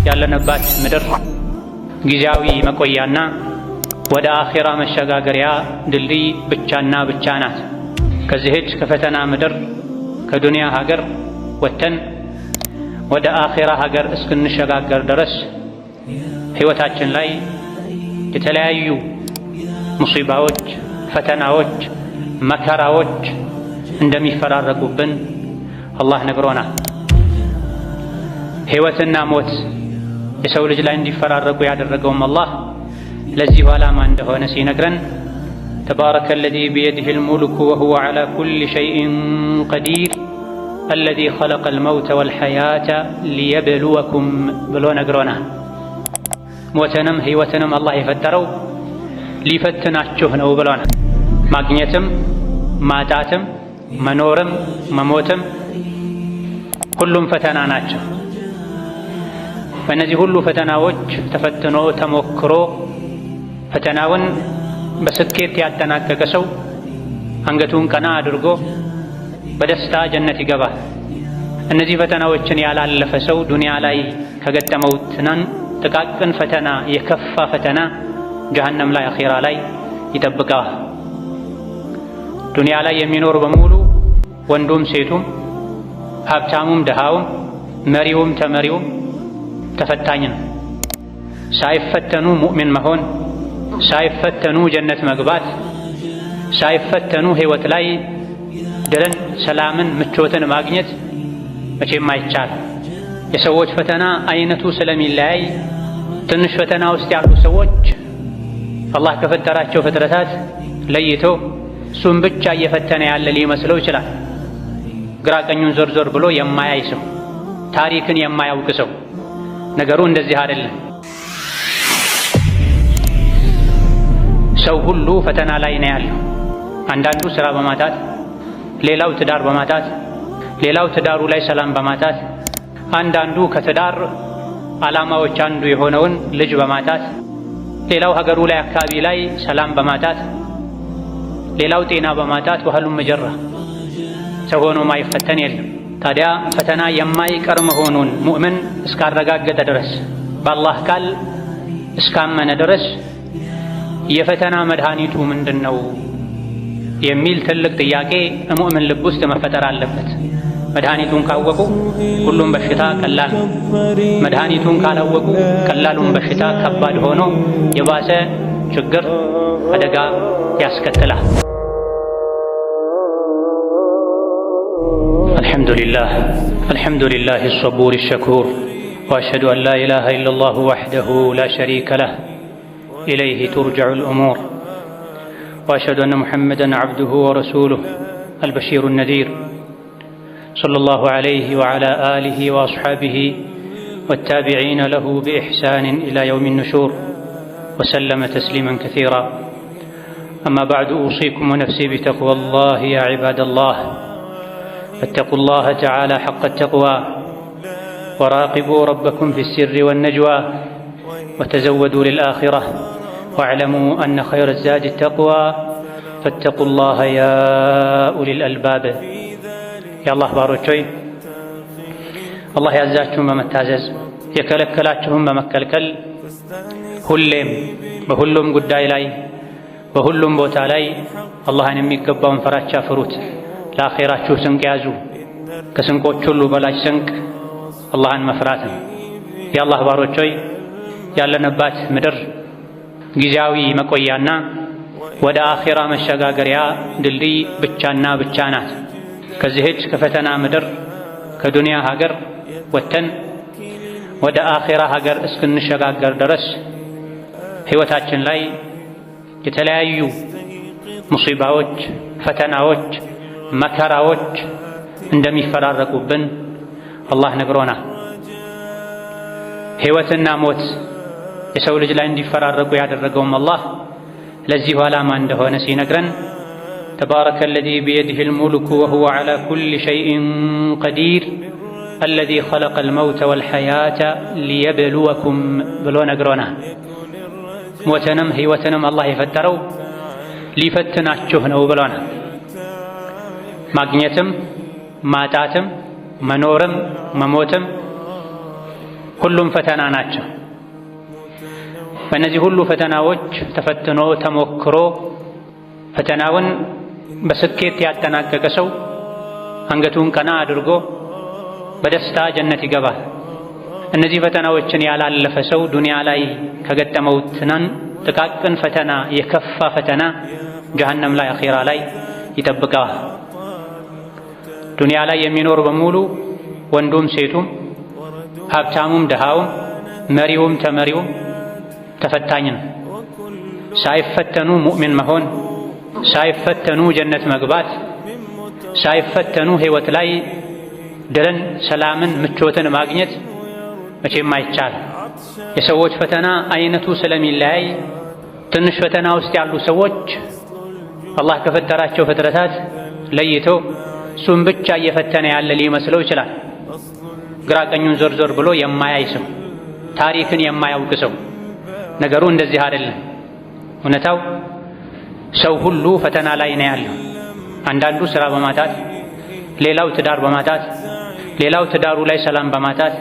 ያለንባት ምድር ጊዜያዊ መቆያና ወደ አኺራ መሸጋገሪያ ድልድይ ብቻና ብቻ ናት። ከዚህች ከፈተና ምድር ከዱንያ ሀገር ወጥተን ወደ አኺራ ሀገር እስክንሸጋገር ድረስ ሕይወታችን ላይ የተለያዩ ሙሲባዎች፣ ፈተናዎች፣ መከራዎች እንደሚፈራረቁብን አላህ ነግሮናል። ሕይወትና ሞት የሰው ልጅ ላይ እንዲፈራረቁ ያደረገውም አላህ ለዚሁ ዓላማ እንደሆነ ሲነግረን ተባረከ አለዚ ቢየዲሂል ሙልኩ ወሁወ ዐላ ኩሊ ሸይኢን ቀዲር አለዚ ኸለቀል መውተ ወልሐያተ ሊየብሉወኩም ብሎ ነግሮናል። ሞትንም ሕይወትንም አላህ የፈጠረው ሊፈትናችሁ ነው ብሎናል። ማግኘትም ማጣትም መኖርም መሞትም ሁሉም ፈተና ናቸው። በእነዚህ ሁሉ ፈተናዎች ተፈትኖ ተሞክሮ ፈተናውን በስኬት ያጠናቀቀ ሰው አንገቱን ቀና አድርጎ በደስታ ጀነት ይገባል። እነዚህ ፈተናዎችን ያላለፈ ሰው ዱንያ ላይ ከገጠመው ጥቃቅን ፈተና የከፋ ፈተና ጀሀነም ላይ አኺራ ላይ ይጠብቀዋል። ዱንያ ላይ የሚኖር በሙሉ ወንዱም ሴቱም ሀብታሙም ድሃውም መሪውም ተመሪውም ተፈታኝ ነው። ሳይፈተኑ ሙእሚን መሆን፣ ሳይፈተኑ ጀነት መግባት፣ ሳይፈተኑ ሕይወት ላይ ድልን፣ ሰላምን፣ ምቾትን ማግኘት መቼም አይቻልም። የሰዎች ፈተና አይነቱ ስለሚለያይ ትንሽ ፈተና ውስጥ ያሉ ሰዎች አላህ ከፈጠራቸው ፍጥረታት ለይቶ እሱን ብቻ እየፈተነ ያለ ሊመስለው ይችላል። ግራ ቀኙን ዞር ዞር ብሎ የማያይ ሰው፣ ታሪክን የማያውቅ ሰው ነገሩ እንደዚህ አይደለም። ሰው ሁሉ ፈተና ላይ ነው ያለው። አንዳንዱ ስራ በማጣት፣ ሌላው ትዳር በማጣት፣ ሌላው ትዳሩ ላይ ሰላም በማጣት፣ አንዳንዱ ከትዳር ዓላማዎች አንዱ የሆነውን ልጅ በማጣት፣ ሌላው ሀገሩ ላይ አካባቢ ላይ ሰላም በማጣት፣ ሌላው ጤና በማጣት ወህሉም መጀራ ሰው ሆኖ ማይፈተን የለም። ታዲያ ፈተና የማይቀር መሆኑን ሙእምን እስካረጋገጠ ድረስ በአላህ ቃል እስካመነ ድረስ የፈተና መድኃኒቱ ምንድን ነው የሚል ትልቅ ጥያቄ ሙእምን ልብ ውስጥ መፈጠር አለበት። መድኃኒቱን ካወቁ ሁሉም በሽታ ቀላል ነው። መድኃኒቱን ካላወቁ ቀላሉን በሽታ ከባድ ሆኖ የባሰ ችግር አደጋ ያስከትላል። الحمد لله الصبور الشكور وأشهد أن لا إله إلا الله وحده لا شريك له إليه ترجع الأمور وأشهد أن محمدا عبده ورسوله البشير النذير صلى الله عليه وعلى آله وأصحابه والتابعين له بإحسان إلى يوم النشور وسلم تسليما كثيرا. أما بعد أوصيكم ونفسي بتقوى الله يا عباد الله، فاتقوا الله تعالى حق التقوى وراقبوا ربكم في السر والنجوى وتزودوا للآخرة واعلموا أن خير الزاد التقوى فاتقوا الله يا أولي الألباب. يا الله باروچوي الله ያዛችሁን በመታዘዝ የከለከላችሁን በመከልከል ሁሌም በሁሉም ጉዳይ ላይ በሁሉም ቦታ ላይ አላህን የሚገባውን ፈራቻ ፍሩት። ለአኺራችሁ ስንቅ ያዙ። ከስንቆች ሁሉ በላጭ ስንቅ አላህን መፍራት ነው። የአላህ ባሮች ሆይ ያለንባት ምድር ጊዜያዊ መቆያና ወደ አኺራ መሸጋገሪያ ድልድይ ብቻና ብቻ ናት። ከዚህች ከፈተና ምድር ከዱንያ ሀገር ወጥተን ወደ አኺራ ሀገር እስክንሸጋገር ድረስ ሕይወታችን ላይ የተለያዩ ሙሲባዎች፣ ፈተናዎች፣ መከራዎች እንደሚፈራረቁብን አላህ ነግሮናል። ሕይወትና ሞት የሰው ልጅ ላይ እንዲፈራረቁ ያደረገውም አላህ ለዚሁ ዓላማ እንደሆነ ሲነግረን ተባረከ አለዚ ቢየዲሂል ሙልኩ ወሁወ ዐላ ኩሊ ሸይኢን ቀዲር አለዚ ኸለቀል መውተ ወልሐያተ ሊየብሉወኩም ብሎ ነግሮናል። ሞትንም ሕይወትንም አላህ የፈጠረው ሊፈትናችሁ ነው ብሎናል። ማግኘትም ማጣትም መኖርም መሞትም ሁሉም ፈተና ናቸው። በእነዚህ ሁሉ ፈተናዎች ተፈትኖ ተሞክሮ ፈተናውን በስኬት ያጠናቀቀ ሰው አንገቱን ቀና አድርጎ በደስታ ጀነት ይገባል። እነዚህ ፈተናዎችን ያላለፈ ሰው ዱንያ ላይ ከገጠመው ጥቃቅን ፈተና የከፋ ፈተና ጀሀነም ላይ አኺራ ላይ ይጠብቀዋል። ዱንያ ላይ የሚኖር በሙሉ ወንዱም ሴቱም ሀብታሙም ደሃውም መሪውም ተመሪውም ተፈታኝ ነው። ሳይፈተኑ ሙእሚን መሆን፣ ሳይፈተኑ ጀነት መግባት፣ ሳይፈተኑ ህይወት ላይ ድልን፣ ሰላምን፣ ምቾትን ማግኘት መቼም አይቻልም። የሰዎች ፈተና አይነቱ ስለሚለያይ ትንሽ ፈተና ውስጥ ያሉ ሰዎች አላህ ከፈጠራቸው ፍጥረታት ለይቶ እሱም ብቻ እየፈተነ ያለ ሊመስለው ይችላል። ግራ ቀኙን ዞር ዞር ብሎ የማያይ ሰው፣ ታሪክን የማያውቅ ሰው። ነገሩ እንደዚህ አይደለም። እውነታው ሰው ሁሉ ፈተና ላይ ነው ያለው። አንዳንዱ ስራ በማጣት፣ ሌላው ትዳር በማጣት፣ ሌላው ትዳሩ ላይ ሰላም በማጣት፣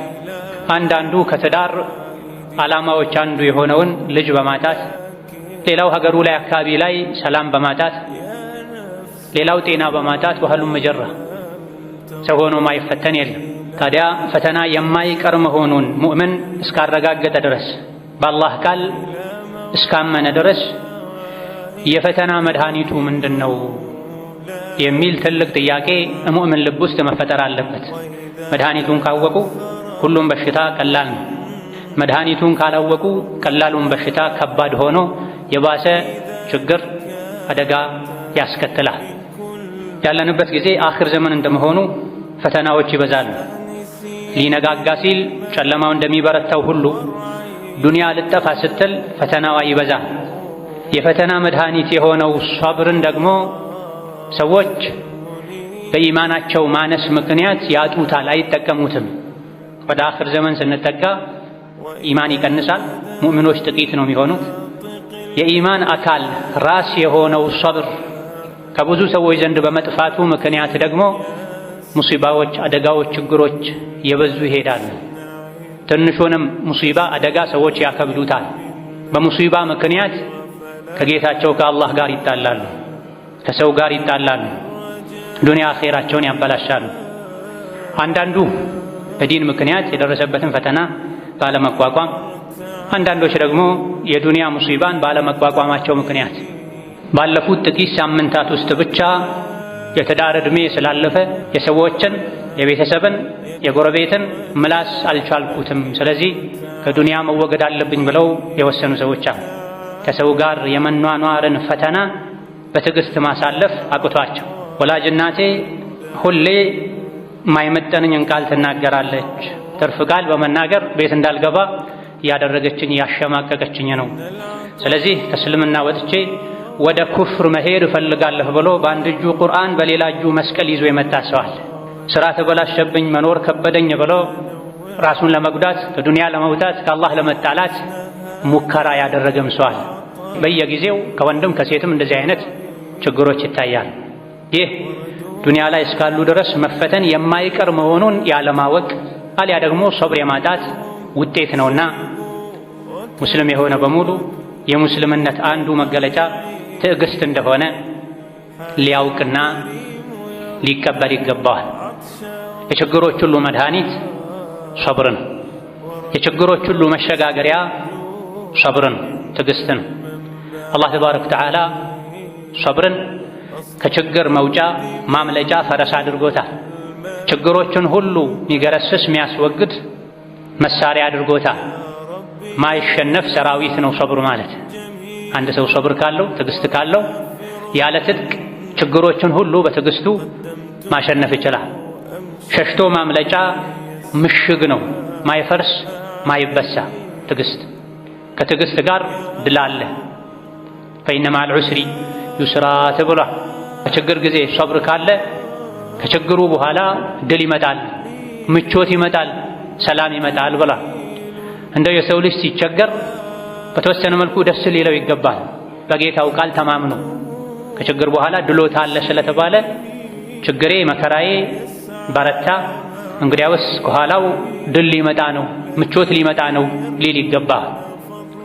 አንዳንዱ ከትዳር ዓላማዎች አንዱ የሆነውን ልጅ በማጣት፣ ሌላው ሀገሩ ላይ አካባቢ ላይ ሰላም በማጣት፣ ሌላው ጤና በማጣት ወህሉም መጀራ ሰው ሆኖ ማይፈተን የለም። ታዲያ ፈተና የማይቀር መሆኑን ሙእምን እስካረጋገጠ ድረስ በአላህ ቃል እስካመነ ድረስ የፈተና መድኃኒቱ ምንድነው የሚል ትልቅ ጥያቄ ሙእምን ልብ ውስጥ መፈጠር አለበት። መድኃኒቱን ካወቁ ሁሉም በሽታ ቀላል ነው። መድኃኒቱን ካላወቁ ቀላሉን በሽታ ከባድ ሆኖ የባሰ ችግር አደጋ ያስከትላል። ያለንበት ጊዜ አኺር ዘመን እንደመሆኑ ፈተናዎች ይበዛሉ። ሊነጋጋ ሲል ጨለማው እንደሚበረታው ሁሉ ዱንያ ልጠፋ ስትል ፈተናዋ ይበዛል። የፈተና መድኃኒት የሆነው ሷብርን ደግሞ ሰዎች በኢማናቸው ማነስ ምክንያት ያጡታል፣ አይጠቀሙትም። ወደ አኺር ዘመን ስንጠጋ ኢማን ይቀንሳል፣ ሙእሚኖች ጥቂት ነው የሚሆኑት። የኢማን አካል ራስ የሆነው ሷብር ከብዙ ሰዎች ዘንድ በመጥፋቱ ምክንያት ደግሞ ሙሲባዎች፣ አደጋዎች፣ ችግሮች የበዙ ይሄዳሉ። ትንሹንም ሙሲባ አደጋ ሰዎች ያከብዱታል። በሙሲባ ምክንያት ከጌታቸው ከአላህ ጋር ይጣላሉ፣ ከሰው ጋር ይጣላሉ፣ ዱንያ አኼራቸውን ያበላሻሉ። አንዳንዱ በዲን ምክንያት የደረሰበትን ፈተና ባለመቋቋም፣ አንዳንዶች ደግሞ የዱንያ ሙሲባን ባለመቋቋማቸው ምክንያት ባለፉት ጥቂት ሳምንታት ውስጥ ብቻ የትዳር ዕድሜ ስላለፈ የሰዎችን፣ የቤተሰብን፣ የጎረቤትን ምላስ አልቻልኩትም፣ ስለዚህ ከዱንያ መወገድ አለብኝ ብለው የወሰኑ ሰዎች አሉ። ከሰው ጋር የመኗኗርን ፈተና በትዕግስት ማሳለፍ አቅቷቸው ወላጅ እናቴ ሁሌ ማይመጠንኝን ቃል ትናገራለች፣ ትርፍ ቃል በመናገር ቤት እንዳልገባ እያደረገችኝ እያሸማቀቀችኝ ነው፣ ስለዚህ ከእስልምና ወጥቼ ወደ ኩፍር መሄድ እፈልጋለሁ ብሎ በአንድ እጁ ቁርአን በሌላ እጁ መስቀል ይዞ የመጣ ሰው አለ። ስራ ተበላሸብኝ፣ መኖር ከበደኝ ብሎ ራሱን ለመጉዳት፣ ከዱንያ ለመውጣት፣ ከአላህ ለመጣላት ሙከራ ያደረገም ሰው አለ። በየጊዜው ከወንድም ከሴትም እንደዚህ አይነት ችግሮች ይታያል። ይህ ዱንያ ላይ እስካሉ ድረስ መፈተን የማይቀር መሆኑን ያለማወቅ አሊያ ደግሞ ሶብር የማጣት ውጤት ነውና ሙስሊም የሆነ በሙሉ የሙስልምነት አንዱ መገለጫ ትዕግስት እንደሆነ ሊያውቅና ሊቀበል ይገባዋል። የችግሮች ሁሉ መድኃኒት ሶብር ነው። የችግሮች ሁሉ መሸጋገሪያ ሶብር ነው፣ ትዕግስት ነው። አላህ ተባረከ ወተዓላ ሶብርን ከችግር መውጫ ማምለጫ ፈረስ አድርጎታል። ችግሮችን ሁሉ የሚገረስስ የሚያስወግድ መሳሪያ አድርጎታል። ማይሸነፍ ሰራዊት ነው ሶብር ማለት። አንድ ሰው ሶብር ካለው፣ ትዕግስት ካለው ያለ ትጥቅ ችግሮችን ሁሉ በትዕግስቱ ማሸነፍ ይችላል። ሸሽቶ ማምለጫ ምሽግ ነው፣ ማይፈርስ ማይበሳ ትዕግስት። ከትዕግስት ጋር ድል አለ። ፈኢነ መዐል ዑስሪ ዩስራ ተብሏል። በችግር ጊዜ ሶብር ካለ ከችግሩ በኋላ ድል ይመጣል፣ ምቾት ይመጣል፣ ሰላም ይመጣል ብሏል። እንደው የሰው ልጅ ሲቸገር በተወሰነ መልኩ ደስ ሊለው ይገባል። በጌታው ቃል ተማምኖ ከችግር በኋላ ድሎት አለ ስለተባለ ችግሬ መከራዬ በረታ፣ እንግዲያውስ ከኋላው ድል ሊመጣ ነው፣ ምቾት ሊመጣ ነው ሊል ይገባል።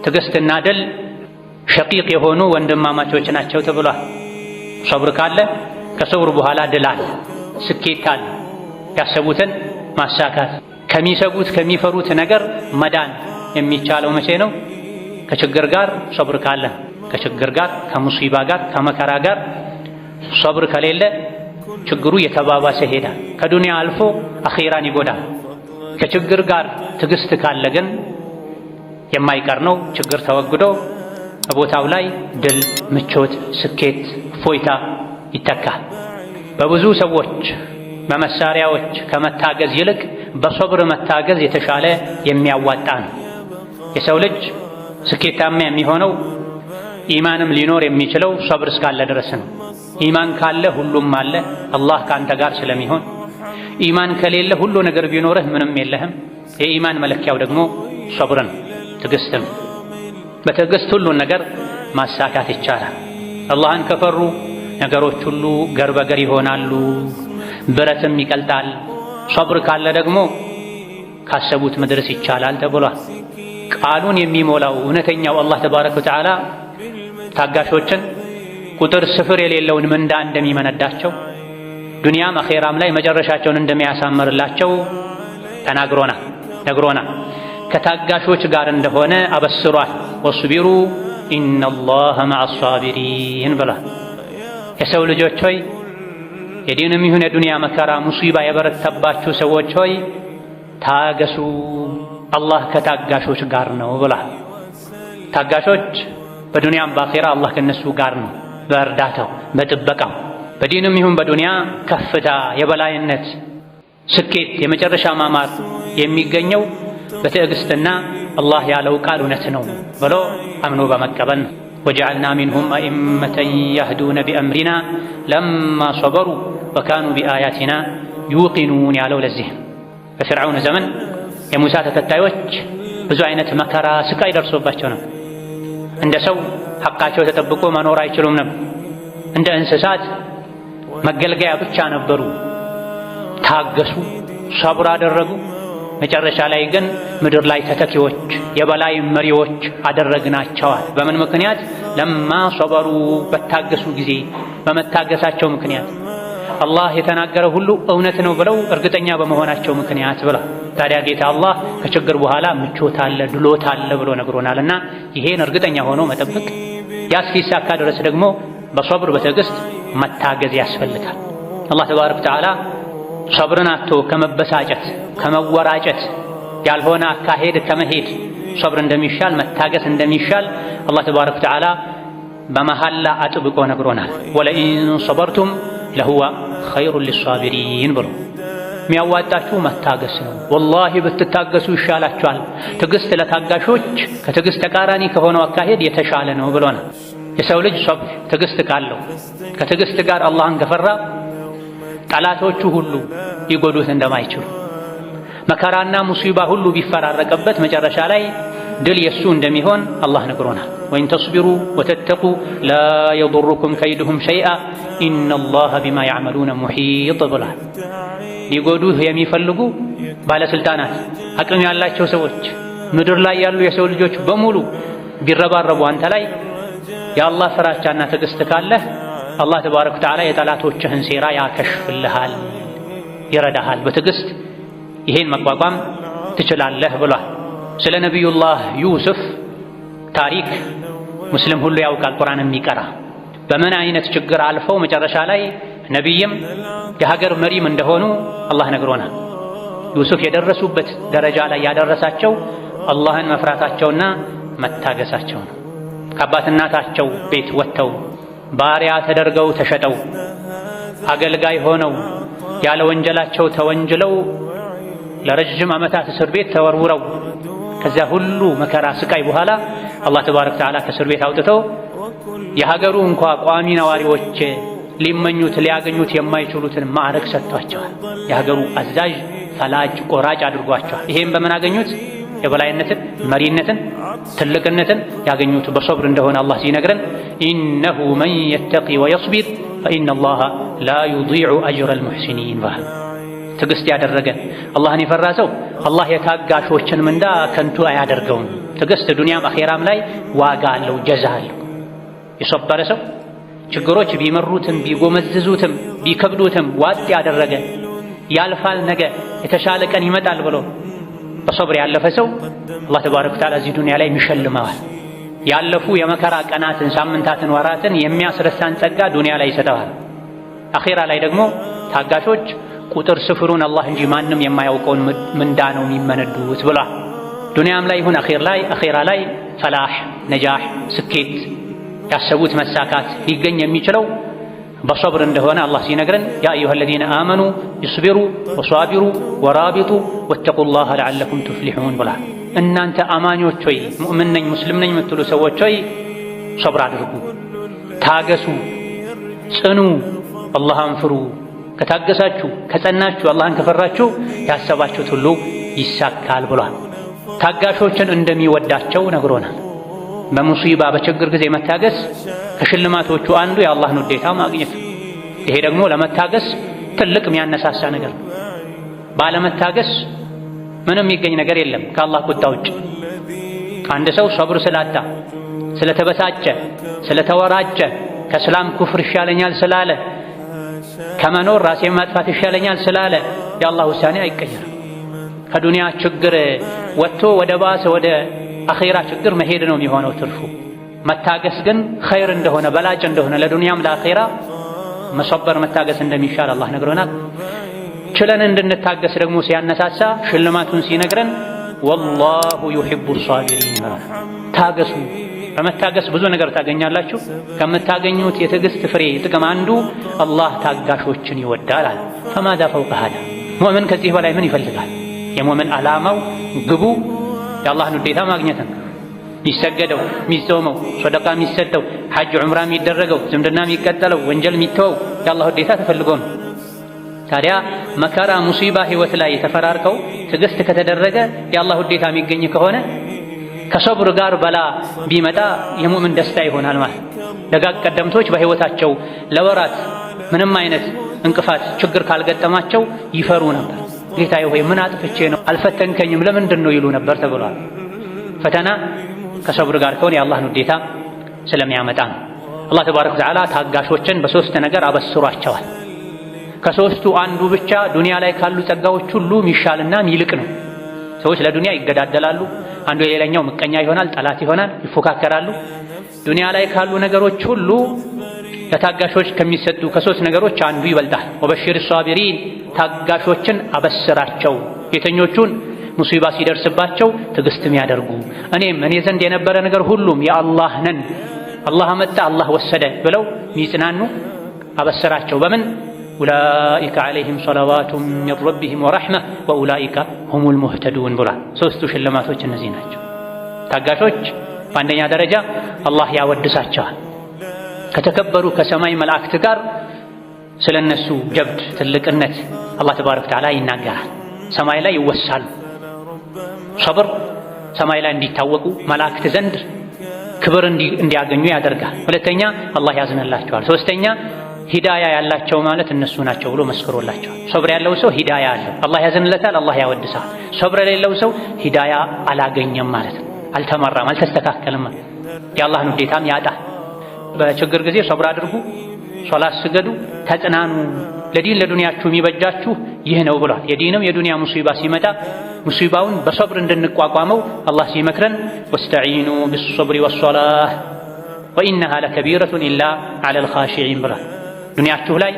ትዕግስትና ድል ሸቂቅ የሆኑ ወንድማማቾች ናቸው ተብሏል። ሶብር ካለ ከሶብር በኋላ ድል አለ፣ ስኬት አለ። ያሰቡትን ማሳካት ከሚሰጉት ከሚፈሩት ነገር መዳን የሚቻለው መቼ ነው? ከችግር ጋር ሶብር ካለ። ከችግር ጋር ከሙሲባ ጋር ከመከራ ጋር ሶብር ከሌለ ችግሩ የተባባሰ ይሄዳል። ከዱንያ አልፎ አኺራን ይጎዳል። ከችግር ጋር ትዕግስት ካለ ግን የማይቀር ነው። ችግር ተወግዶ በቦታው ላይ ድል፣ ምቾት፣ ስኬት፣ ፎይታ ይተካል። በብዙ ሰዎች በመሳሪያዎች ከመታገዝ ይልቅ በሶብር መታገዝ የተሻለ የሚያዋጣ ነው። የሰው ልጅ ስኬታማ የሚሆነው ኢማንም ሊኖር የሚችለው ሶብር እስካለ ድረስ ነው። ኢማን ካለ ሁሉም አለ፣ አላህ ካንተ ጋር ስለሚሆን። ኢማን ከሌለ ሁሉ ነገር ቢኖርህ ምንም የለህም። የኢማን መለኪያው ደግሞ ሶብር ነው፣ ትዕግስት ነው። በትዕግስት ሁሉን ነገር ማሳካት ይቻላል። አላህን ከፈሩ ነገሮች ሁሉ ገር በገር ይሆናሉ፣ ብረትም ይቀልጣል። ሶብር ካለ ደግሞ ካሰቡት መድረስ ይቻላል ተብሏል። ቃሉን የሚሞላው እውነተኛው አላህ ተባረከ ወተዓላ ታጋሾችን ቁጥር ስፍር የሌለውን ምንዳ እንደሚመነዳቸው ዱንያም አኼራም ላይ መጨረሻቸውን እንደሚያሳምርላቸው ነግሮናል። ከታጋሾች ጋር እንደሆነ አበስሯል። ወስቢሩ ኢነላሃ መዐ ሷቢሪን ብሏል። የሰው ልጆች ሆይ የዲንም ይሁን የዱንያ መከራ ሙሲባ የበረታባችሁ ሰዎች ሆይ ታገሱ፣ አላህ ከታጋሾች ጋር ነው ብሏል። ታጋሾች በዱንያም በአኼራ አላህ ከነሱ ጋር ነው፣ በእርዳታው በጥበቃው። በዲንም ይሁን በዱንያ ከፍታ፣ የበላይነት፣ ስኬት፣ የመጨረሻ ማማር የሚገኘው በትዕግስትና አላህ ያለው ቃል እውነት ነው ብሎ አምኖ በመቀበል ነው። ወጀዐልና ሚንሁም አኢመተን የህዱነ ቢአምሪና ለማ ሶበሩ ወካኑ ቢአያቲና ዩቂኑን ያለው ለዚህ በፊርዓውን ዘመን የሙሳ ተከታዮች ብዙ አይነት መከራ፣ ስቃይ ደርሶባቸው ነው። እንደ ሰው ሐቃቸው ተጠብቆ መኖር አይችሉም ነበር። እንደ እንስሳት መገልገያ ብቻ ነበሩ። ታገሱ፣ ሰብር አደረጉ። መጨረሻ ላይ ግን ምድር ላይ ተተኪዎች፣ የበላይ መሪዎች አደረግናቸዋል። በምን ምክንያት? ለማ ሶበሩ፣ በታገሱ ጊዜ፣ በመታገሳቸው ምክንያት፣ አላህ የተናገረ ሁሉ እውነት ነው ብለው እርግጠኛ በመሆናቸው ምክንያት ብላ። ታዲያ ጌታ አላህ ከችግር በኋላ ምቾት አለ፣ ድሎት አለ ብሎ ነግሮናልና ይሄን እርግጠኛ ሆኖ መጠበቅ፣ ያ እስኪሳካ ድረስ ደግሞ በሶብር በትዕግስት መታገዝ ያስፈልጋል። አላህ ተባረከ ወተዓላ ሶብርን አጥቶ ከመበሳጨት ከመወራጨት ያልሆነ አካሄድ ከመሄድ ሶብር እንደሚሻል መታገስ እንደሚሻል አላህ ተባረከ ወተዓላ በመሐላ አጥብቆ ነግሮናል። ወለኢን ሶበርቱም ለሁወ ኸይሩን ሊሷቢሪን ብሎ የሚያዋጣችሁ መታገስ ነው። ወላሂ ብትታገሱ ይሻላችኋል። ትዕግስት ለታጋሾች ከትዕግስት ተቃራኒ ከሆነው አካሄድ የተሻለ ነው ብሎናል። የሰው ልጅ ሶብር ትዕግስት ካለው ከትዕግስት ጋር አላህን ከፈራ ጠላቶቹ ሁሉ ይጎዱት እንደማይችሉ መከራና ሙሲባ ሁሉ ቢፈራረቀበት መጨረሻ ላይ ድል የሱ እንደሚሆን አላህ ነግሮናል። ወኢን ተስቢሩ ወተተቁ ላ የዱሩኩም ከይድሁም ሸይአ ኢነላሃ ቢማ ያዕመሉነ ሙሒጥ ብሏል። ሊጎዱህ የሚፈልጉ ባለስልጣናት፣ አቅም ያላቸው ሰዎች፣ ምድር ላይ ያሉ የሰው ልጆች በሙሉ ቢረባረቡ አንተ ላይ የአላህ ፍራቻና ትዕግስት ካለህ አላህ ተባረከ ወተዓላ የጠላቶችህን ሴራ ያከሽፍልሃል፣ ይረዳሃል። በትዕግስት ይሄን መቋቋም ትችላለህ ብሏል። ስለ ነቢዩላህ ዩሱፍ ታሪክ ሙስሊም ሁሉ ያውቃል፣ ቁርአን የሚቀራ በምን አይነት ችግር አልፈው መጨረሻ ላይ ነቢይም የሀገር መሪም እንደሆኑ አላህ ነግሮናል። ዩሱፍ የደረሱበት ደረጃ ላይ ያደረሳቸው አላህን መፍራታቸውና መታገሳቸው ነው። ከአባት እናታቸው ቤት ወጥተው ባሪያ ተደርገው ተሸጠው አገልጋይ ሆነው ያለ ወንጀላቸው ተወንጅለው ለረጅም ዓመታት እስር ቤት ተወርውረው ከዚያ ሁሉ መከራ ስቃይ በኋላ አላህ ተባረከ ወተዓላ ከእስር ቤት አውጥተው የሀገሩ እንኳ ቋሚ ነዋሪዎች ሊመኙት ሊያገኙት የማይችሉትን ማዕረግ ሰጥቷቸዋል። የሀገሩ አዛዥ፣ ፈላጭ፣ ቆራጭ አድርጓቸዋል። ይሄም በምን አገኙት? የበላይነትን፣ መሪነትን፣ ትልቅነትን ያገኙት በሶብር እንደሆነ አላህ ሲነግረን ኢነሁ መን የተቂ ወየስቢር ፈኢነላሃ ላ ዩዲዑ አጅረል ሙሕሲኒን። ትዕግስት ያደረገ አላህን የፈራ ሰው አላህ የታጋሾችን ምንዳ ከንቱ አያደርገውም። ትዕግስት ዱንያም አኼራም ላይ ዋጋ አለው፣ ጀዛ አለው። የሰበረ ሰው ችግሮች ቢመሩትም ቢጎመዝዙትም ቢከብዱትም ዋጥ ያደረገ ያልፋል፣ ነገ የተሻለ ቀን ይመጣል ብሎ በሰብር ያለፈ ሰው አላህ ተባረከ ወተዓላ እዚህ ዱንያ ላይ ይሸልመዋል። ያለፉ የመከራ ቀናትን፣ ሳምንታትን፣ ወራትን የሚያስረሳን ጸጋ ዱንያ ላይ ይሰጠዋል። አኼራ ላይ ደግሞ ታጋሾች ቁጥር ስፍሩን አላህ እንጂ ማንም የማያውቀውን ምንዳ ነው የሚመነዱት ብሏል። ዱንያም ላይ ይሁን አኼራ ላይ ፈላህ፣ ነጃህ፣ ስኬት ያሰቡት መሳካት ሊገኝ የሚችለው በሰብር እንደሆነ አላህ ሲነግረን ያ አዩሃ አለዚነ አመኑ ይስቢሩ ወሷቢሩ ወራቢጡ ወተቁላህ ለዓለኩም ቱፍሊሑን ብሏል። እናንተ አማኞች ሆይ ሙእምን ነኝ ሙስሊም ነኝ የምትሉ ሰዎች ሆይ ሰብር አድርጉ፣ ታገሱ፣ ጽኑ፣ አላህን ፍሩ። ከታገሳችሁ ከጸናችሁ አላህን ከፈራችሁ ያሰባችሁት ሁሉ ይሳካል ብሏል። ታጋሾችን እንደሚወዳቸው ነግሮናል። በሙሲባ በችግር ጊዜ መታገስ ከሽልማቶቹ አንዱ የአላህን ውዴታ ማግኘት። ይሄ ደግሞ ለመታገስ ትልቅ የሚያነሳሳ ነገር ነው። ባለመታገስ ምንም የሚገኝ ነገር የለም ከአላህ ቁጣ ውጭ። አንድ ሰው ሰብር ስላጣ፣ ስለተበሳጨ፣ ስለተወራጨ፣ ከእስላም ኩፍር ይሻለኛል ስላለ፣ ከመኖር ራሴን ማጥፋት ይሻለኛል ስላለ የአላህ ውሳኔ አይቀየርም። ከዱንያ ችግር ወጥቶ ወደ ባሰ ወደ አኼራ ችግር መሄድ ነው የሚሆነው ትርፉ። መታገስ ግን ኸይር እንደሆነ በላጭ እንደሆነ ለዱንያም ለአኼራ መሰበር መታገስ እንደሚሻል አላህ ነግሮናል። ችለን እንድንታገስ ደግሞ ሲያነሳሳ ሽልማቱን ሲነግረን ወላሁ ዩሂቡ ሷቢሪን። ታገሱ። በመታገስ ብዙ ነገር ታገኛላችሁ። ከምታገኙት የትዕግስት ፍሬ ጥቅም አንዱ አላህ ታጋሾችን ይወዳል አለ። ፈማዛ ፈውቀ ሃዳ። ሙእምን ከዚህ በላይ ምን ይፈልጋል? የሙእምን ዓላማው ግቡ የአላህን ውዴታ ማግኘት ነው። የሚሰገደው፣ የሚጾመው፣ ሰደቃ የሚሰጠው፣ ሐጅ ዑምራ የሚደረገው፣ ዝምድና የሚቀጠለው፣ ወንጀል የሚተወው የአላህ ውዴታ ተፈልጎ ነው። ታዲያ መከራ ሙሲባ ህይወት ላይ የተፈራርቀው ትዕግስት ከተደረገ የአላህ ውዴታ የሚገኝ ከሆነ ከሰብር ጋር በላ ቢመጣ የሙእምን ደስታ ይሆናል ማለት። ደጋግ ቀደምቶች በህይወታቸው ለወራት ምንም አይነት እንቅፋት ችግር ካልገጠማቸው ይፈሩ ነበር። ጌታዬ ሆይ ምን አጥፍቼ ነው አልፈተንከኝም ለምንድን ነው ይሉ ነበር ተብሏል። ፈተና ከሰብር ጋር ከሆነ የአላህን ውዴታ ስለሚያመጣ ነው። አላህ ተባረከ ወተዓላ ታጋሾችን በሶስት ነገር አበስሯቸዋል። ከሶስቱ አንዱ ብቻ ዱንያ ላይ ካሉ ጸጋዎች ሁሉ ሚሻልና ሚልቅ ነው። ሰዎች ለዱንያ ይገዳደላሉ። አንዱ የሌላኛው ምቀኛ ይሆናል፣ ጠላት ይሆናል፣ ይፎካከራሉ። ዱንያ ላይ ካሉ ነገሮች ሁሉ ለታጋሾች ከሚሰጡ ከሶስት ነገሮች አንዱ ይበልጣል። ወበሽር ሷቢሪን፣ ታጋሾችን አበስራቸው። የተኞቹን ሙሲባ ሲደርስባቸው ትዕግስትም ያደርጉ እኔ ዘንድ የነበረ ነገር ሁሉም የአላህ ነን፣ አላህ አመጣ አላህ ወሰደ ብለው ሚጽናኑ አበስራቸው። በምን ኡላኢከ ዐለይሂም ሰለዋቱን ሚን ረቢሂም ወረሕማ ወኡላኢከ ሁሙል ሙህተዱን ብሏል። ሶስቱ ሽልማቶች እነዚህ ናቸው። ታጋሾች በአንደኛ ደረጃ አላህ ያወድሳቸዋል። ከተከበሩ ከሰማይ መላእክት ጋር ስለነሱ ጀብድ ትልቅነት አላህ ተባረከ ወተዓላ ይናገራል። ሰማይ ላይ ይወሳሉ። ሰብር ሰማይ ላይ እንዲታወቁ መላእክት ዘንድ ክብር እንዲያገኙ ያደርጋል። ሁለተኛ አላህ ያዝንላቸዋል። ሶስተኛ ሂዳያ ያላቸው ማለት እነሱ ናቸው ብሎ መስክሮላቸዋል። ሰብር ያለው ሰው ሂዳያ አለው፣ አላህ ያዝንለታል፣ አላህ ያወድሳል። ሰብር የሌለው ሰው ሂዳያ አላገኘም ማለት ነው። አልተመራም፣ አልተስተካከለም፣ የአላህን ውዴታም ያጣል። በችግር ጊዜ ሰብር አድርጉ፣ ሶላት ስገዱ፣ ተጽናኑ። ለዲን ለዱንያችሁ የሚበጃችሁ ይህ ነው ብሏል። የዲንም የዱንያ ሙሲባ ሲመጣ ሙሲባውን በሰብር እንድንቋቋመው አላህ ሲመክረን ወስተዒኑ ቢሶብሪ ወሶላህ ወኢነሃ ለከቢረቱን ኢላ ዐለል ኻሺዒን ብሏል። ዱንያችሁ ላይ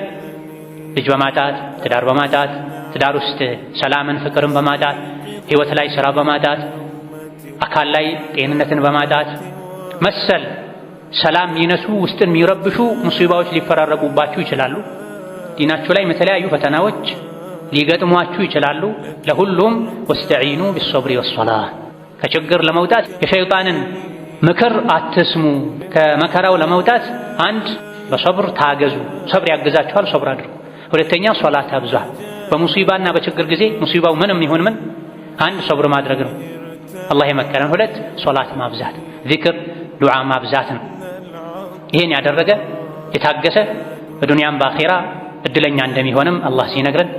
ልጅ በማጣት ትዳር በማጣት ትዳር ውስጥ ሰላምን ፍቅርን በማጣት ህይወት ላይ ስራ በማጣት አካል ላይ ጤንነትን በማጣት መሰል ሰላም የሚነሱ ውስጥን የሚረብሹ ሙሲባዎች ሊፈራረቁባችሁ ይችላሉ። ዲናችሁ ላይ የተለያዩ ፈተናዎች ሊገጥሟችሁ ይችላሉ። ለሁሉም ወስተዒኑ ቢሶብሪ ወሶላህ። ከችግር ለመውጣት የሸይጣንን ምክር አትስሙ። ከመከራው ለመውጣት አንድ በሰብር ታገዙ፣ ሰብር ያግዛችኋል፣ ሰብር አድርጉ። ሁለተኛ ሶላት አብዙ። በሙሲባና በችግር ጊዜ ሙሲባው ምንም ይሁን ምን አንድ ሰብር ማድረግ ነው አላህ የመከረን። ሁለት ሶላት ማብዛት፣ ዚክር ዱዓ ማብዛት ነው። ይሄን ያደረገ የታገሰ በዱንያም በአኼራ እድለኛ እንደሚሆንም አላህ ሲነግረን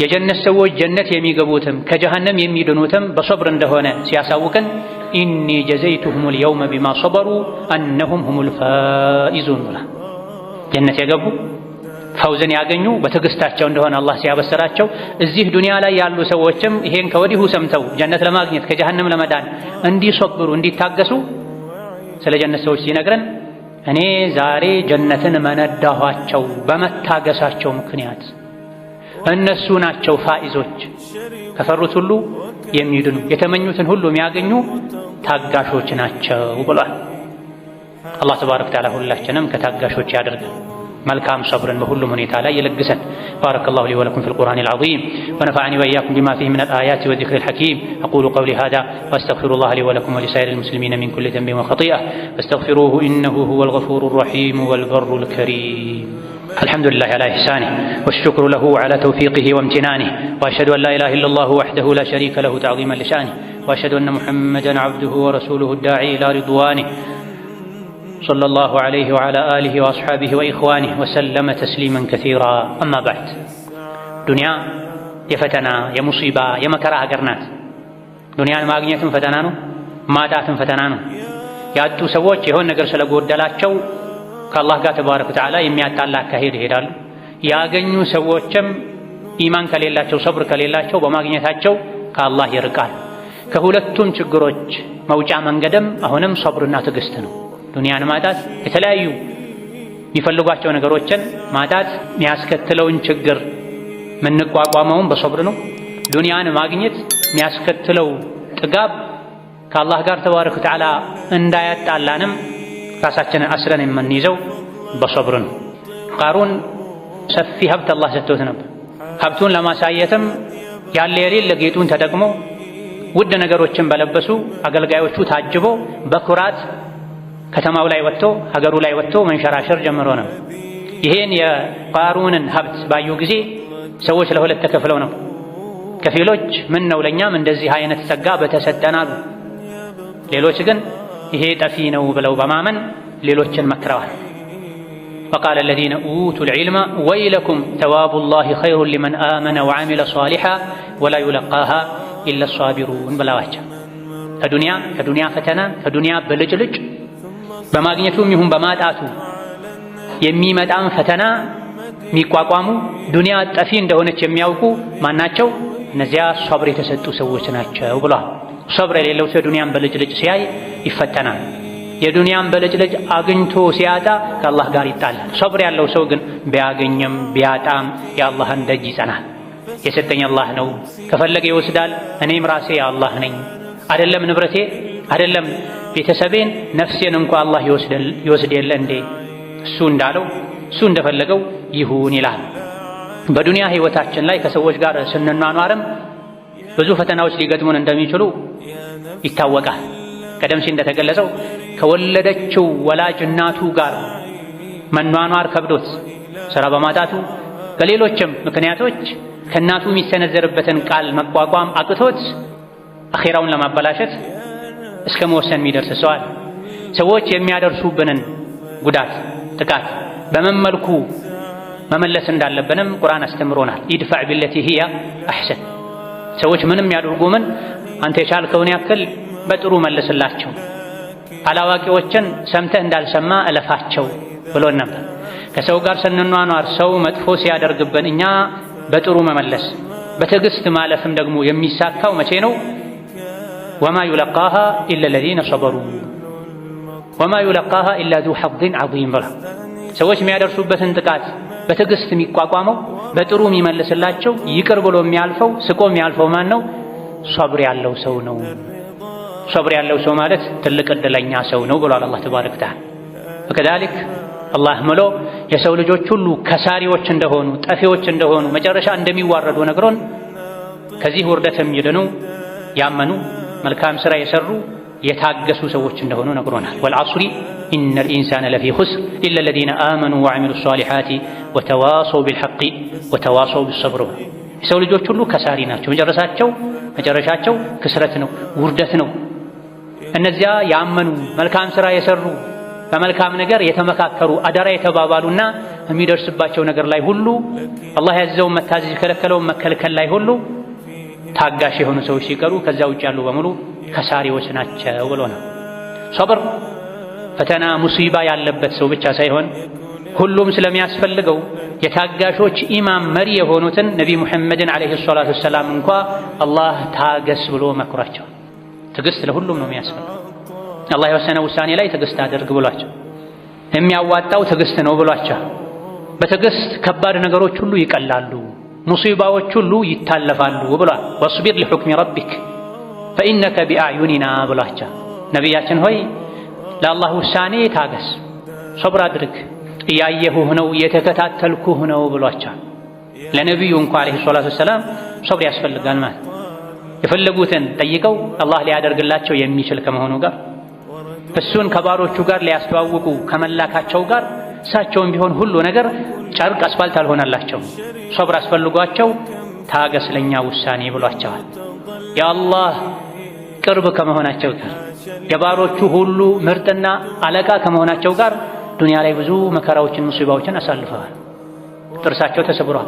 የጀነት ሰዎች ጀነት የሚገቡትም ከጀሃነም የሚድኑትም በሶብር እንደሆነ ሲያሳውቀን ኢኒ ጀዘይቱሁሙል የውመ ቢማ ሶበሩ አነሁም ሁሙል ፋኢዙን ብላ ጀነት የገቡ ፈውዝን ያገኙ በትዕግስታቸው እንደሆነ አላህ ሲያበሰራቸው እዚህ ዱንያ ላይ ያሉ ሰዎችም ይሄን ከወዲሁ ሰምተው ጀነት ለማግኘት ከጀሃነም ለመዳን እንዲሶብሩ እንዲታገሱ ስለ ጀነት ሰዎች ሲነግረን እኔ ዛሬ ጀነትን መነዳኋቸው በመታገሳቸው ምክንያት እነሱ ናቸው ፋኢዞች ከፈሩት ሁሉ የሚድኑ የተመኙትን ሁሉ የሚያገኙ ታጋሾች ናቸው ብሏል። አላህ ተባረከ ወተዓላ ሁላችንም ከታጋሾች ያደርገን። ملكام صبرا بكل منيتا لا يلقسن. بارك الله لي ولكم في القرآن العظيم ونفعني وإياكم بما فيه من الآيات والذكر الحكيم. أقول قولي هذا وأستغفر الله لي ولكم ولسائر المسلمين من كل ذنب وخطيئة فاستغفروه إنه هو الغفور الرحيم والبر الكريم. الحمد لله على إحسانه والشكر له على توفيقه وامتنانه وأشهد أن لا إله إلا الله وحده لا شريك له تعظيما لشانه وأشهد أن محمدا عبده ورسوله الداعي إلى رضوانه صلى الله عليه وعلى آله وأصحابه وإخوانه وسلم تسليما كثيرا. أما بعد دنيا يفتنا يا مصيبة يا مكره قرنات دنيا الماغنية فتنانو ماتات فتنانو يأتوا سووش يهون نقر سلقود دلاتشو كالله قال تبارك وتعالى يميات الله كهير هيرال ياغنيو سووشم إيمان كليلاتشو صبر كليلاتشو بماغنيتاتشو كالله يرقال كهولتم ችግሮች መውጫ መንገድም አሁንም صبرና ትዕግስት ነው። ዱንያን ማጣት የተለያዩ የሚፈልጓቸው ነገሮችን ማጣት የሚያስከትለውን ችግር ምንቋቋመውን በሶብር ነው። ዱንያን ማግኘት የሚያስከትለው ጥጋብ ከአላህ ጋር ተባረከ ወተዓላ እንዳያጣላንም ራሳችንን አስረን የምንይዘው በሶብር ነው። ቃሩን ሰፊ ሀብት አላህ ሰጥቶት ነበር። ሀብቱን ለማሳየትም ያለ የሌለ ጌጡን ተጠቅሞ ውድ ነገሮችን በለበሱ አገልጋዮቹ ታጅቦ በኩራት ከተማው ላይ ወጥቶ ሀገሩ ላይ ወጥቶ መንሸራሸር ጀምሮ ነው። ይሄን የቃሩንን ሀብት ባዩ ጊዜ ሰዎች ለሁለት ተከፍለው ነው። ከፊሎች ምን ነው ለኛም እንደዚህ አይነት ጸጋ በተሰጠን አሉ። ሌሎች ግን ይሄ ጠፊ ነው ብለው በማመን ሌሎችን መክረዋል። وقال الذين أوتوا العلم ويلكم ثواب الله خير لمن آمن وعمل صالحا ولا يلقاها إلا الصابرون بلاواቸው ከዱንያ ፈተና ከዱንያ በልጭልጭ በማግኘቱም ይሁን በማጣቱ የሚመጣን ፈተና የሚቋቋሙ ዱንያ ጠፊ እንደሆነች የሚያውቁ ማናቸው? እነዚያ ሶብር የተሰጡ ሰዎች ናቸው ብሏል። ሶብር የሌለው ሰው ዱንያን በልጭልጭ ሲያይ ይፈተናል። የዱንያን በልጭልጭ አግኝቶ ሲያጣ ከአላህ ጋር ይጣላል። ሶብር ያለው ሰው ግን ቢያገኝም ቢያጣም የአላህን ደጅ ይጸናል። የሰጠኝ አላህ ነው፣ ከፈለገ ይወስዳል፣ እኔም ራሴ የአላህ ነኝ፣ አይደለም ንብረቴ አይደለም ቤተሰቤን ነፍሴን እንኳ አላህ ይወስድ የለ እንዴ? እሱ እንዳለው እሱ እንደፈለገው ይሁን ይላል። በዱንያ ህይወታችን ላይ ከሰዎች ጋር ስንኗኗርም ብዙ ፈተናዎች ሊገጥሙን እንደሚችሉ ይታወቃል። ቀደም ሲል እንደተገለጸው ከወለደችው ወላጅ እናቱ ጋር መኗኗር ከብዶት ስራ በማጣቱ በሌሎችም ምክንያቶች ከእናቱ የሚሰነዘርበትን ቃል መቋቋም አቅቶት አኺራውን ለማበላሸት እስከ መወሰን የሚደርስ ሰዋል። ሰዎች የሚያደርሱብንን ጉዳት ጥቃት በምን መልኩ መመለስ እንዳለብንም ቁርአን አስተምሮናል። ይድፋዕ ቢለቲ ሂያ አሕሰን። ሰዎች ምንም ያድርጉ ምን አንተ የቻልከውን ያክል በጥሩ መልስላቸው፣ አላዋቂዎችን ሰምተህ እንዳልሰማ እለፋቸው ብሎን ነበር። ከሰው ጋር ስንኗኗር ሰው መጥፎ ሲያደርግብን እኛ በጥሩ መመለስ በትዕግስት ማለፍም ደግሞ የሚሳካው መቼ ነው? ወማ ዩለቃሃ ኢላ ለዚነ ሰበሩ ወማ ዩለቃሃ ኢላ ዙ ሐዝን ዐዚም ብላ ሰዎች የሚያደርሱበትን ጥቃት በትዕግስት የሚቋቋመው በጥሩ የሚመልስላቸው ይቅር ብሎ የሚያልፈው ስቆ የሚያልፈው ማን ነው? ሶብር ያለው ሰው ነው። ሶብር ያለው ሰው ማለት ትልቅ ዕድለኛ ሰው ነው ብሏል አላህ ተባረከ ወተዓላ። ወከዛሊክ አላህ ምሎ የሰው ልጆች ሁሉ ከሳሪዎች እንደሆኑ ጠፊዎች እንደሆኑ መጨረሻ እንደሚዋረዱ ነግሮን ከዚህ ውርደትም ይድኑ ያመኑ መልካም ሥራ የሰሩ የታገሱ ሰዎች እንደሆኑ ነግሮናል። ወልዐስሪ ኢነል ኢንሳነ ለፊ ኹስር ኢላ ለዚነ አመኑ ወዐሚሉ ሷሊሓቲ ወተዋሰው ቢልሐቂ ወተዋሰው ቢሰብር። የሰው ልጆች ሁሉ ከሳሪ ናቸው። መጨረሻቸው ክስረት ነው፣ ውርደት ነው። እነዚያ ያመኑ መልካም ሥራ የሰሩ በመልካም ነገር የተመካከሩ አደራ የተባባሉና የሚደርስባቸው ነገር ላይ ሁሉ አላህ ያዘውን መታዘዝ የከለከለውን መከልከል ላይ ሁሉ ታጋሽ የሆኑ ሰዎች ሲቀሩ ከዛ ውጭ ያሉ በሙሉ ከሳሪዎች ናቸው ብሎ ነው። ሶብር ፈተና ሙሲባ ያለበት ሰው ብቻ ሳይሆን ሁሉም ስለሚያስፈልገው የታጋሾች ኢማም መሪ የሆኑትን ነቢ ሙሐመድን ዓለይሂ ሰላቱ ወሰላም እንኳ አላህ ታገስ ብሎ መክሯቸው። ትዕግስት ለሁሉም ነው የሚያስፈልገው። አላህ የወሰነ ውሳኔ ላይ ትዕግስት አድርግ ብሏቸው፣ የሚያዋጣው ትዕግስት ነው ብሏቸው። በትዕግስት ከባድ ነገሮች ሁሉ ይቀላሉ፣ ሙሲባዎች ሁሉ ይታለፋሉ ብሏል። ወስቢር ሊሑክሚ ረቢክ ፈኢነከ ቢአዕዩኒና ብሏቸው። ነቢያችን ሆይ ለአላህ ውሳኔ ታገስ፣ ሶብር አድርግ፣ እያየሁህ ነው እየተከታተልኩህ ነው ብሏቸው። ለነቢዩ እንኳ ዓለይሂ ሰላቱ ወሰላም ሶብር ያስፈልጋል ማለት የፈለጉትን ጠይቀው አላህ ሊያደርግላቸው የሚችል ከመሆኑ ጋር እሱን ከባሮቹ ጋር ሊያስተዋውቁ ከመላካቸው ጋር እሳቸውም ቢሆን ሁሉ ነገር ጨርቅ አስፋልት አልሆነላቸው። ሶብር አስፈልጓቸው ታገስ ለኛ ውሳኔ ብሏቸዋል። የአላህ ቅርብ ከመሆናቸው ጋር የባሮቹ ሁሉ ምርጥና አለቃ ከመሆናቸው ጋር ዱንያ ላይ ብዙ መከራዎችን ሙሲባዎችን አሳልፈዋል። ጥርሳቸው ተሰብሯል፣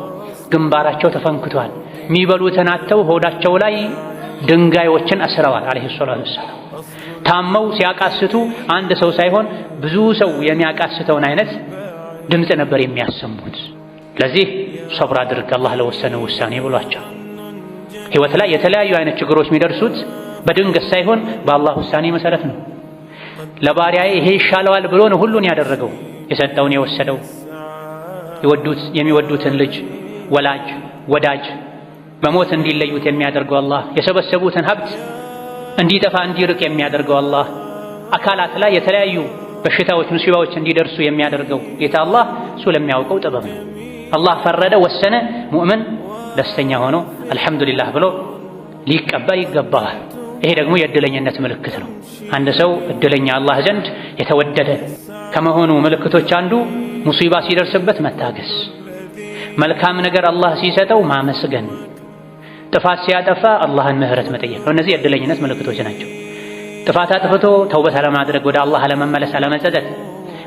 ግንባራቸው ተፈንክቷል፣ የሚበሉትን አጥተው ሆዳቸው ላይ ድንጋዮችን አስረዋል ዓለይሂ ሰላቱ ወሰላም። ታመው ሲያቃስቱ አንድ ሰው ሳይሆን ብዙ ሰው የሚያቃስተውን አይነት ድምፅ ነበር የሚያሰሙት። ለዚህ ሶብር አድርግ አላህ ለወሰነው ውሳኔ ብሏቸው። ህይወት ላይ የተለያዩ አይነት ችግሮች የሚደርሱት በድንገት ሳይሆን በአላህ ውሳኔ መሰረት ነው። ለባሪያዬ ይሄ ይሻለዋል ብሎ ነው ሁሉን ያደረገው። የሰጠውን የወሰደው የሚወዱትን ልጅ ወላጅ ወዳጅ በሞት እንዲለዩት የሚያደርገው አላህ፣ የሰበሰቡትን ሀብት እንዲጠፋ እንዲርቅ የሚያደርገው አላህ፣ አካላት ላይ የተለያዩ በሽታዎች ሙሲባዎች እንዲደርሱ የሚያደርገው ጌታ አላህ እሱ ለሚያውቀው ጥበብ ነው። አላህ ፈረደ ወሰነ፣ ሙእምን ደስተኛ ሆኖ አልሐምዱሊላህ ብሎ ሊቀበል ይገባዋል። ይሄ ደግሞ የእድለኝነት ምልክት ነው። አንድ ሰው እድለኛ አላህ ዘንድ የተወደደ ከመሆኑ ምልክቶች አንዱ ሙሲባ ሲደርስበት መታገስ፣ መልካም ነገር አላህ ሲሰጠው ማመስገን፣ ጥፋት ሲያጠፋ አላህን ምህረት መጠየቅ ነው። እነዚህ የእድለኝነት ምልክቶች ናቸው። ጥፋት አጥፍቶ ተውበት አለማድረግ፣ ወደ አላህ አለመመለስ፣ አለመጸጸት፣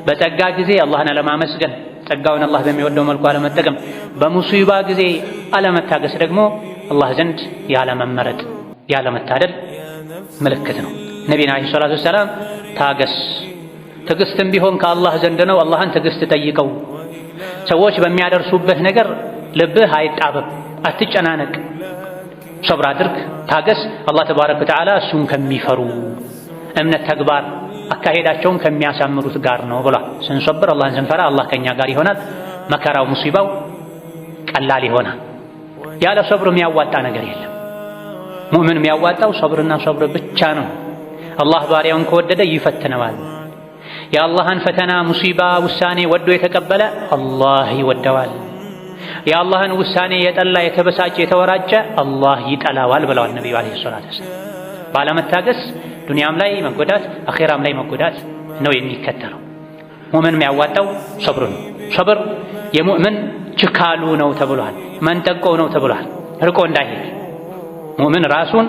በጸጋ ጊዜ አላህን አለማመስገን፣ ጸጋውን አላህ በሚወደው መልኩ አለመጠቀም፣ በሙሲባ ጊዜ አለመታገስ ደግሞ አላህ ዘንድ ያለመመረጥ ያለመታደል ምልክት ነው። ነቢና ዓለይሂ ሰላቱ ወሰላም ታገስ፣ ትዕግስትም ቢሆን ከአላህ ዘንድ ነው፣ አላህን ትዕግስት ጠይቀው። ሰዎች በሚያደርሱበት ነገር ልብህ አይጣበብ፣ አትጨናነቅ፣ ሶብር አድርግ፣ ታገስ። አላህ ተባረከ ወተዓላ እሱን ከሚፈሩ እምነት፣ ተግባር፣ አካሄዳቸውን ከሚያሳምሩት ጋር ነው ብሏል። ስንሶብር አላህን ስንፈራ አላህ ከኛ ጋር ይሆናል። መከራው ሙሲባው ቀላል ይሆናል። ያለ ሶብር የሚያዋጣ ነገር የለም። ሙእምን የሚያዋጣው ሶብርና ሶብር ብቻ ነው። አላህ ባሪያውን ከወደደ ይፈትነዋል። የአላህን ፈተና ሙሲባ ውሳኔ ወዶ የተቀበለ አላህ ይወደዋል። የአላህን ውሳኔ የጠላ የተበሳጨ የተወራጨ አላህ ይጠላዋል ብለዋል ነቢዩ ዓለይሂ ሰላቱ ወሰላም። ባለመታገስ ዱንያም ላይ መጎዳት አኼራም ላይ መጎዳት ነው የሚከተለው። ሙእምን የሚያዋጣው ሶብር ነው። ሶብር የሙእምን ችካሉ ነው ተብሏል። መንጠቆው ነው ተብሏል። ርቆ እንዳይሄድ ሙእምን ራሱን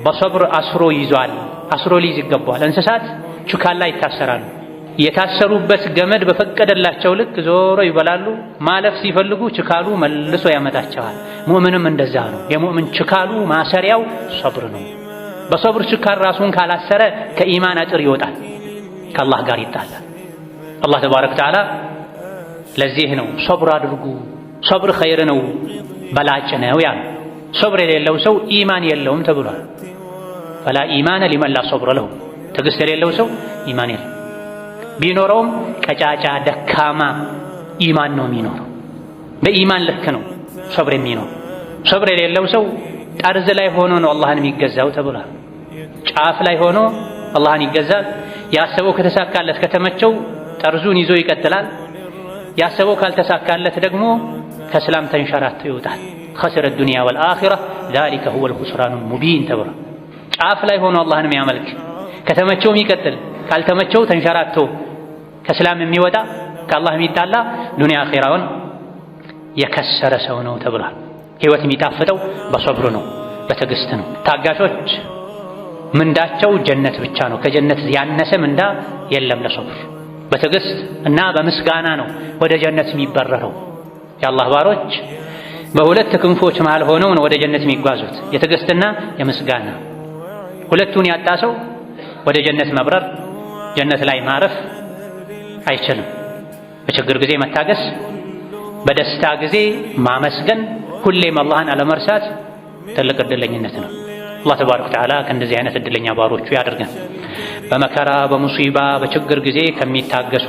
በሶብር አስሮ ይዟል። አስሮ ሊይዝ ይገባዋል። እንስሳት ችካል ላይ ይታሰራሉ። የታሰሩበት ገመድ በፈቀደላቸው ልክ ዞሮ ይበላሉ። ማለፍ ሲፈልጉ ችካሉ መልሶ ያመጣቸዋል። ሙእምንም እንደዛ ነው። የሙእምን ችካሉ ማሰሪያው ሶብር ነው። በሶብር ችካል ራሱን ካላሰረ ከኢማን አጥር ይወጣል፣ ከአላህ ጋር ይጣላል። አላህ ተባረከ ወተዓላ ለዚህ ነው ሶብር አድርጉ፣ ሶብር ኸይር ነው፣ በላጭ ነው ያለ። ሶብር የሌለው ሰው ኢማን የለውም ተብሏል። ፈላ ኢማነ ሊመን ላ ሶብረ ለሁ፣ ትዕግስት የሌለው ሰው ኢማን የለው። ቢኖረውም ቀጫጫ ደካማ ኢማን ነው የሚኖረው። በኢማን ልክ ነው ሶብር የሚኖር። ሶብር የሌለው ሰው ጠርዝ ላይ ሆኖ ነው አላህን የሚገዛው ተብሏል። ጫፍ ላይ ሆኖ አላህን ይገዛል። ያሰበው ከተሳካለት ከተመቸው ጠርዙን ይዞ ይቀጥላል። ያሰበው ካልተሳካለት ደግሞ ከእስላም ተንሸራቶ ይወጣል። ኸስረ ዱንያ ወልአኺራ ዛሊከ ሁወል ኹስራኑል ሙቢን ተብሏል። ጫፍ ላይ ሆኖ አላህን የሚያመልክ ከተመቸው የሚቀጥል ካልተመቸው ተንሸራቶ ከእስላም የሚወጣ ከአላህ የሚጣላ ዱንያ አኺራውን የከሰረ ሰው ነው ተብሏል። ህይወት የሚጣፍጠው በሶብር ነው፣ በትዕግስት ነው። ታጋሾች ምንዳቸው ጀነት ብቻ ነው። ከጀነት ያነሰ ምንዳ የለም ለሶብር። በትዕግስት እና በምስጋና ነው ወደ ጀነት የሚበረረው። የአላህ ባሮች በሁለት ክንፎች መሃል ሆነው ነው ወደ ጀነት የሚጓዙት፣ የትዕግስትና የምስጋና። ሁለቱን ያጣ ሰው ወደ ጀነት መብረር፣ ጀነት ላይ ማረፍ አይችልም። በችግር ጊዜ መታገስ፣ በደስታ ጊዜ ማመስገን፣ ሁሌም አላህን አለመርሳት ትልቅ እድለኝነት ነው። አላህ ተባረከ ወተዓላ ከእንደዚህ አይነት እድለኛ ባሮቹ ያድርገን። በመከራ በሙሲባ በችግር ጊዜ ከሚታገሱ፣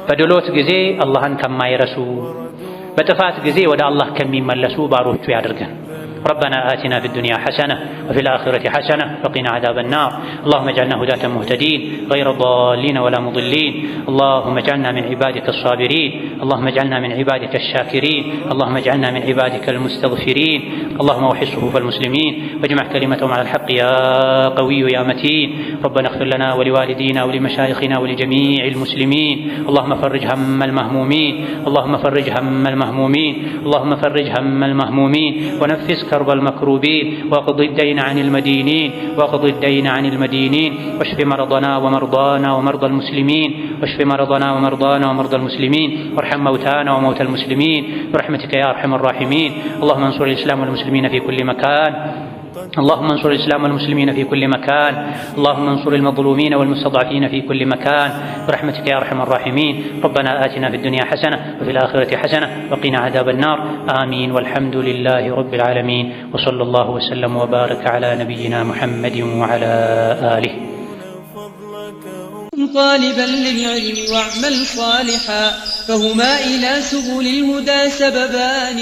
በድሎት ጊዜ አላህን ከማይረሱ፣ በጥፋት ጊዜ ወደ አላህ ከሚመለሱ ባሮቹ ያድርገን። ربنا آتنا في الدنيا حسنة وفي الآخرة حسنة وقنا عذاب النار. اللهم اجعلنا هداة مهتدين غير ضالين ولا مضلين. اللهم اجعلنا من عبادك الصابرين. اللهم اجعلنا من عبادك الشاكرين. اللهم اجعلنا من عبادك المستغفرين. اللهم وحد صفوف المسلمين واجمع كلمتهم على الحق يا قوي يا متين. ربنا اغفر لنا ولوالدينا ولمشايخنا ولجميع المسلمين. اللهم فرج هم المهمومين. اللهم فرج هم المهمومين. اللهم فرج هم المهمومين ونفس كرب المكروبين واقض الدين عن المدينين واقض الدين عن المدينين واشف مرضنا ومرضانا ومرضى المسلمين واشف مرضنا ومرضانا ومرضى المسلمين وارحم موتانا وموتى المسلمين برحمتك يا ارحم الراحمين. اللهم انصر الاسلام والمسلمين في كل مكان. اللهم انصر الإسلام والمسلمين في كل مكان. اللهم انصر المظلومين والمستضعفين في كل مكان برحمتك يا أرحم الراحمين. ربنا آتنا في الدنيا حسنة وفي الآخرة حسنة وقنا عذاب النار. آمين والحمد لله رب العالمين وصلى الله وسلم وبارك على نبينا محمد وعلى آله. طالبا للعلم واعمل صالحا فهما إلى سبل الهدى سببان.